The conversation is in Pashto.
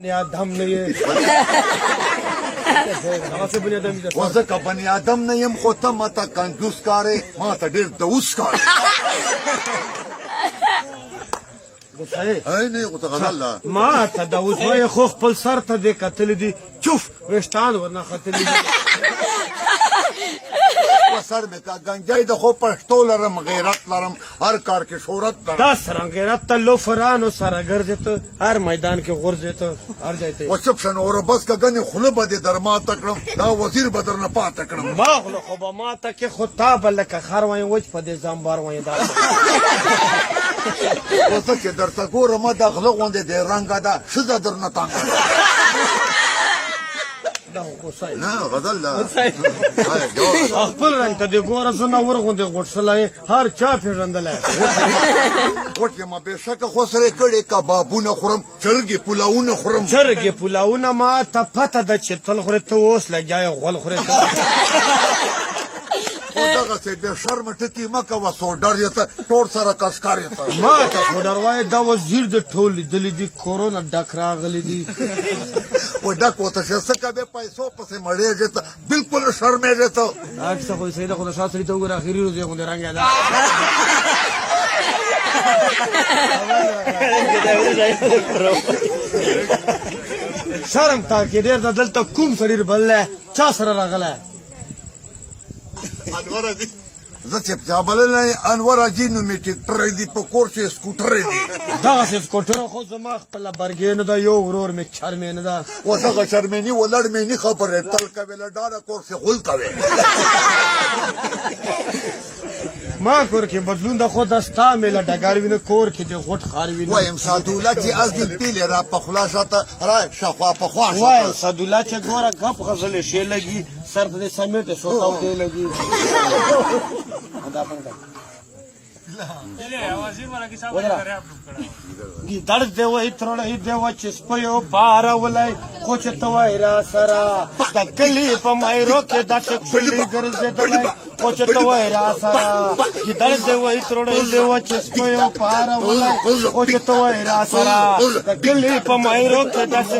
آدم نه یې هغه بني آدم دي وځکه بني آدم نه یم خو ته ماته کنجوس ښکارې ما ته ډېر دوس ښکارې نه خو ته غزل ما ته دوس وایې خو خپل سر ته دې کتلي دي چوف ویښتان ورنه ختلي دي سر مې کا گنجای د خو پښتو لرم غیرت لرم هر کار کې شهرت لرم دا سره غیرت ته لوفرانو سره ګرځې ته هر میدان کې غورځې ته هر ځای ته وچپ شنه اور بس که ګنې خوله به دې در ماته کړم دا وزیر به درنه پاته کړم ما خوله خو به ماته کې خو تا به لکه خر وایې وچ په دې زمبار وایې دا اوسه چې درته ګورم دا غله غوندې دی رنګه ده ښځه درنه تانګه نه غزل ده خپل رنګ ته دې ګوره زه نور غوندې غوټ سلی هر چا پېژندلی غوټ یم بېشکه خو سره کړې کبابونه خورم چرګې پلاونه خورم چرګې پلاونه ما ته پته ده چې تل خورې ته اوس لګیا یې غول خورې ته خو دغسې بې شرمه ټکي مه کوه سوډر یې ته ټول سره کسکار یې ته ما ته سوډر وایې دا وزیر د ټول لیدلي دي کورونه ډک راغلي دي و ډک ورته چې څه کوې پیسو پسې مړېږې ته بلکل شرمېږې ته دا کیسه خو صحیح ده خو د شاه سړي ته وګوره اخري روز یې غوندې رنګ ده شرم تا کې ډېر ده دلته کوم سړي بللی چا سره راغلی انور حاجي زه چې چا بللی انور حاجي نومې ټکټرې دي په کور کې سکوټرې دي دغسې سکوټره خو زما خپله برګې نه ده یو ورور مې چرمې نه ده و دغه شرمېني و لړمېني خبرې تل کوې له ډاره کور کې غول کوې ما کور کې بدلون ده خو دا ستا مې له ډګر وینه کور کې دې غوټ خار وینه وایم سعدالله چې از دې پیلې را په خوله شاته را شاخوا په خوا وایم سعدالله چې ګوره ګپ غزلې ښې لګي سر ته دې سمیټې سوتاو دې لګي ګیدړ دې وایي تروړی دې وه چې سپیو پارولی خو چې ته وایې را سره د کلي په مایرو کې داسې کلي ګرځېدلی خو چې ته وایې را سره ګیدړ دې وایي تروړی دې وه چې سپیو پارولی خو چې ته وایې را سره د کلي په مایرو کې داسې